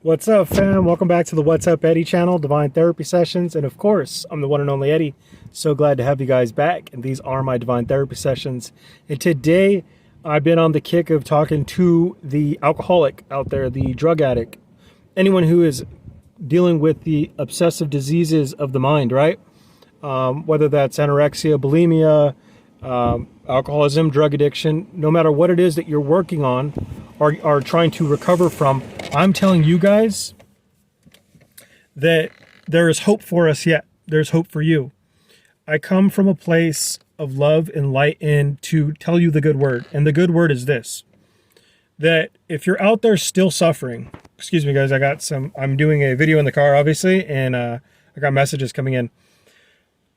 What's up, fam? Welcome back to the What's Up Eddie channel, Divine Therapy Sessions. And of course, I'm the one and only Eddie. So glad to have you guys back. And these are my Divine Therapy Sessions. And today, I've been on the kick of talking to the alcoholic out there, the drug addict, anyone who is dealing with the obsessive diseases of the mind, right? Whether that's anorexia, bulimia, alcoholism, drug addiction, no matter what it is that you're working on or are trying to recover from, I'm telling you guys that there is hope for us yet. There's hope for you. I come from a place of love and light and to tell you the good word. And the good word is this, that if you're out there still suffering, excuse me guys, I'm doing a video in the car obviously, and I got messages coming in.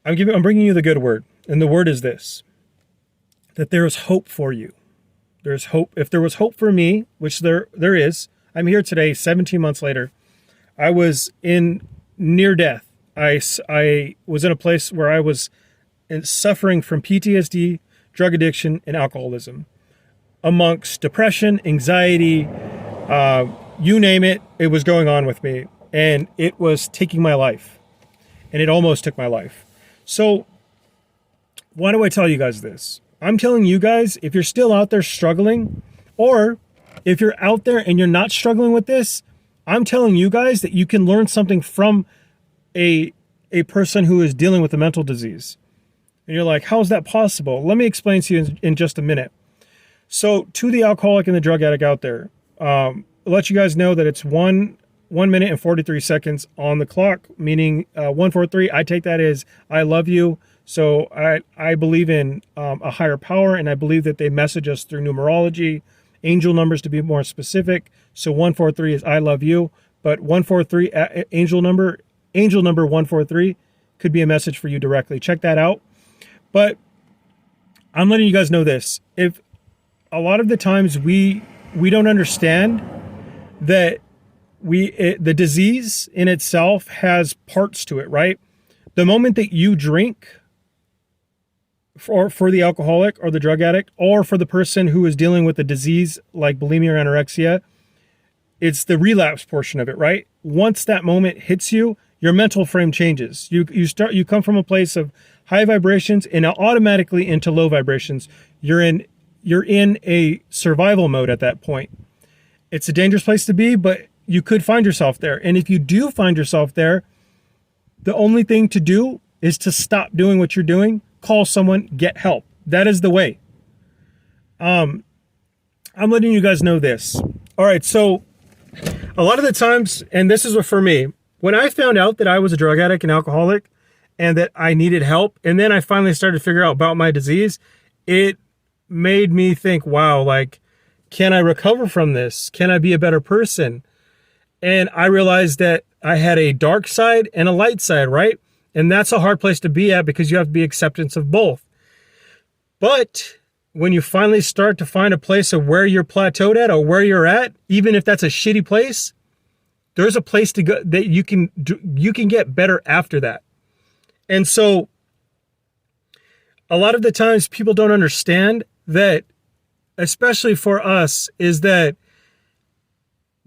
I'm bringing you the good word. And the word is this, that there is hope for you. There's hope. If there was hope for me, which there is, I'm here today, 17 months later. I was in near death. I was in a place where I was suffering from PTSD, drug addiction, and alcoholism. Amongst depression, anxiety, you name it, it was going on with me. And it was taking my life. And it almost took my life. So why do I tell you guys this? I'm telling you guys, if you're still out there struggling, or if you're out there and you're not struggling with this, I'm telling you guys that you can learn something from a person who is dealing with a mental disease. And you're like, how is that possible? Let me explain to you in just a minute. So to the alcoholic and the drug addict out there, I'll let you guys know that it's 1 minute and 43 seconds on the clock, meaning 143. I take that as I love you. So I believe in a higher power, and I believe that they message us through numerology, angel numbers to be more specific. So 143 is I love you, but 143 angel number 143 could be a message for you directly. Check that out. But I'm letting you guys know this. If a lot of the times we don't understand that the disease in itself has parts to it, right? The moment that you drink, for the alcoholic or the drug addict, or for the person who is dealing with a disease like bulimia or anorexia, it's the relapse portion of it, right? Once that moment hits you, your mental frame changes. You come from a place of high vibrations and automatically into low vibrations. You're in a survival mode at that point. It's a dangerous place to be, but you could find yourself there. And if you do find yourself there, the only thing to do is to stop doing what you're doing, call someone, get help. That is the way. I'm letting you guys know this. All right, so a lot of the times, and this is what for me, when I found out that I was a drug addict and alcoholic and that I needed help, and then I finally started to figure out about my disease, it made me think, wow, like, can I recover from this? Can I be a better person? And I realized that I had a dark side and a light side, right? And that's a hard place to be at because you have to be acceptance of both. But when you finally start to find a place of where you're plateaued at or where you're at, even if that's a shitty place, there's a place to go that you can get better after that. And so a lot of the times people don't understand that, especially for us, is that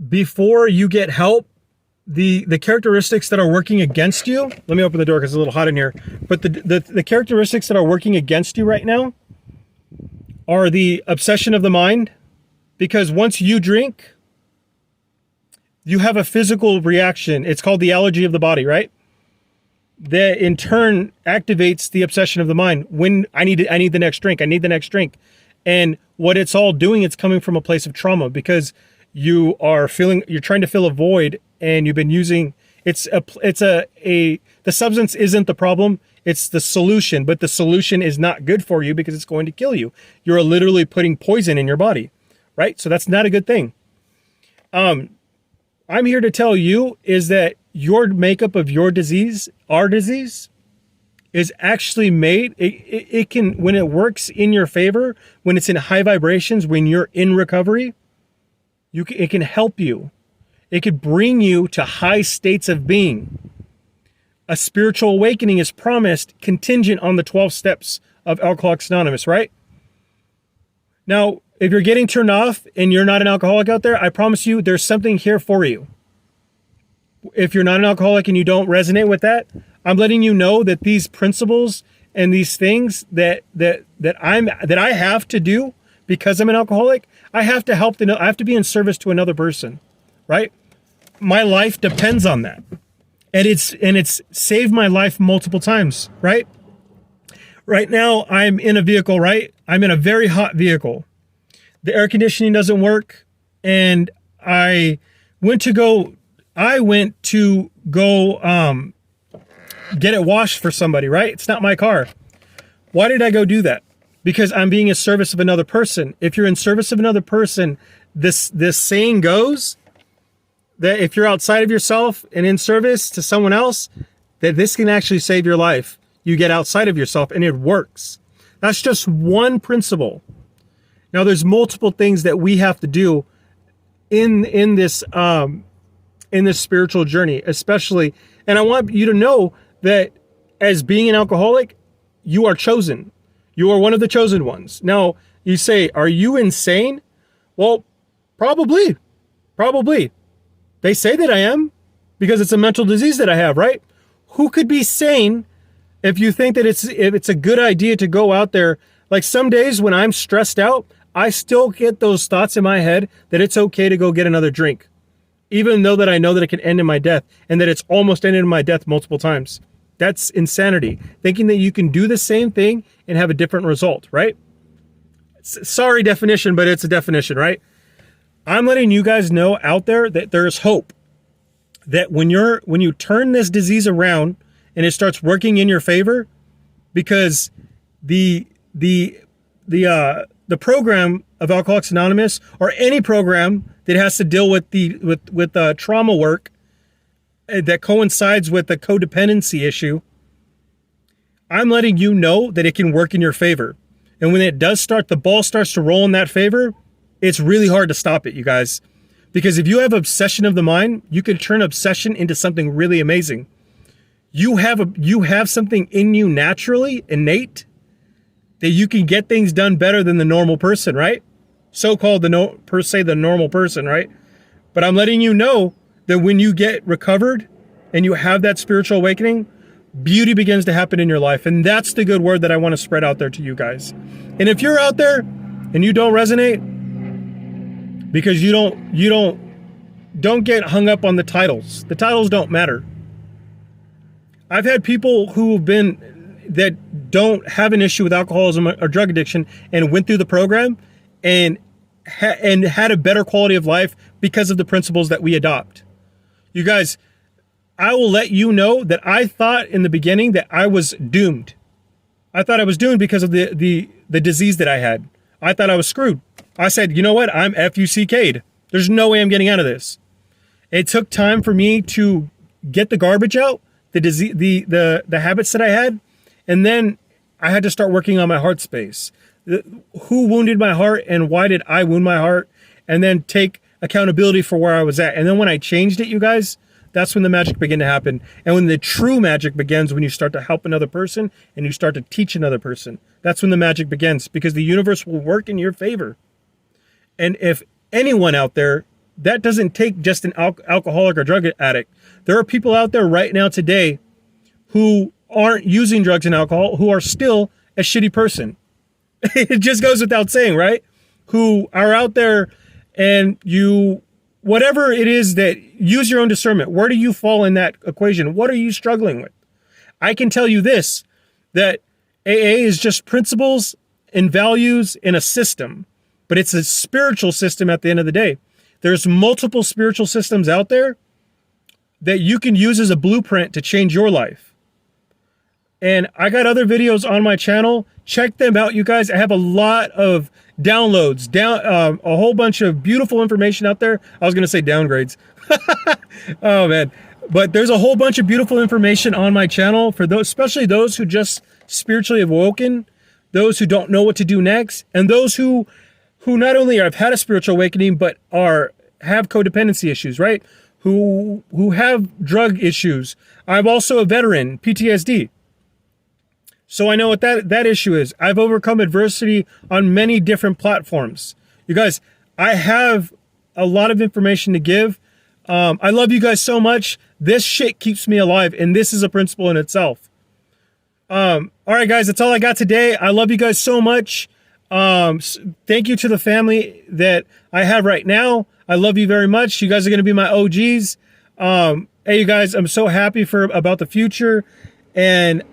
before you get help, the characteristics that are working against you, let me open the door because it's a little hot in here, but the characteristics that are working against you right now are the obsession of the mind, because once you drink, you have a physical reaction. It's called the allergy of the body, right? That in turn activates the obsession of the mind. When I need the next drink, I need the next drink. And what it's all doing, it's coming from a place of trauma, because you're trying to fill a void, and you've been using, the substance isn't the problem, it's the solution, but the solution is not good for you because it's going to kill you. You're literally putting poison in your body, right? So that's not a good thing. I'm here to tell you is that your makeup of your disease, our disease, is actually made, it can, when it works in your favor, when it's in high vibrations, when you're in recovery, it can help you. It could bring you to high states of being. A spiritual awakening is promised contingent on the 12 steps of Alcoholics Anonymous, right? Now, if you're getting turned off and you're not an alcoholic out there, I promise you there's something here for you. if you're not an alcoholic and you don't resonate with that, I'm letting you know that these principles and these things that I have to do because I'm an alcoholic, I have to help I have to be in service to another person, right? My life depends on that. And it's saved my life multiple times, right? Right now I'm in a vehicle, right? I'm in a very hot vehicle. The air conditioning doesn't work, and I went to go get it washed for somebody, right? It's not my car. Why did I go do that? Because I'm being in service of another person. If you're in service of another person, this saying goes that if you're outside of yourself and in service to someone else, that this can actually save your life. You get outside of yourself and it works. That's just one principle. Now there's multiple things that we have to do in this spiritual journey, especially. And I want you to know that as being an alcoholic, you are chosen. You are one of the chosen ones. Now you say, are you insane? Well, probably. They say that I am because it's a mental disease that I have, right? Who could be sane if you think that if it's a good idea to go out there? Like some days when I'm stressed out, I still get those thoughts in my head that it's okay to go get another drink, even though that I know that it can end in my death and that it's almost ended in my death multiple times. That's insanity. Thinking that you can do the same thing and have a different result, right? Sorry definition, but it's a definition, right? I'm letting you guys know out there that there's hope. That when you turn this disease around and it starts working in your favor, because the program of Alcoholics Anonymous, or any program that has to deal with trauma work that coincides with the codependency issue, I'm letting you know that it can work in your favor. And when it does start, the ball starts to roll in that favor, it's really hard to stop it, you guys. Because if you have obsession of the mind, you can turn obsession into something really amazing. You have something in you naturally, innate, that you can get things done better than the normal person, right? So-called the normal person, right? But I'm letting you know that when you get recovered and you have that spiritual awakening, beauty begins to happen in your life. And that's the good word that I want to spread out there to you guys. And if you're out there and you don't resonate, because you don't get hung up on the titles. The titles don't matter. I've had people that don't have an issue with alcoholism or drug addiction and went through the program and had a better quality of life because of the principles that we adopt. You guys, I will let you know that I thought in the beginning that I was doomed. I thought I was doomed because of the disease that I had. I thought I was screwed. I said, you know what? I'm FUCK'd. There's no way I'm getting out of this. It took time for me to get the garbage out, the disease, the habits that I had, and then I had to start working on my heart space. Who wounded my heart and why did I wound my heart? And then take accountability for where I was at. And then when I changed it, you guys, that's when the magic began to happen. And when the true magic begins, when you start to help another person and you start to teach another person, that's when the magic begins, because the universe will work in your favor. And if anyone out there, that doesn't take just an alcoholic or drug addict. There are people out there right now today who aren't using drugs and alcohol, who are still a shitty person. It just goes without saying, right? Who are out there and whatever it is, that use your own discernment. Where do you fall in that equation? What are you struggling with? I can tell you this, that AA is just principles and values in a system, but it's a spiritual system at the end of the day. There's multiple spiritual systems out there that you can use as a blueprint to change your life. And I got other videos on my channel. Check them out, you guys. I have a lot of downloads, a whole bunch of beautiful information out there. I was going to say downgrades. Oh, man. But there's a whole bunch of beautiful information on my channel for those, especially those who just spiritually awoken, those who don't know what to do next, and those who not only have had a spiritual awakening, but have codependency issues, right? Who have drug issues. I'm also a veteran, PTSD. So I know what that issue is. I've overcome adversity on many different platforms. You guys, I have a lot of information to give. I love you guys so much. This shit keeps me alive, and this is a principle in itself. All right, guys, that's all I got today. I love you guys so much. Thank you to the family that I have right now. I love you very much. You guys are going to be my OGs. Hey, you guys, I'm so happy about the future. And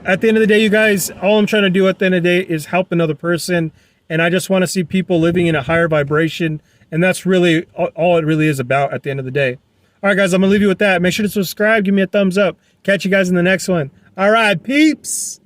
at the end of the day, you guys, all I'm trying to do at the end of the day is help another person. And I just want to see people living in a higher vibration. And that's really all it really is about at the end of the day. All right, guys, I'm going to leave you with that. Make sure to subscribe. Give me a thumbs up. Catch you guys in the next one. All right, peeps.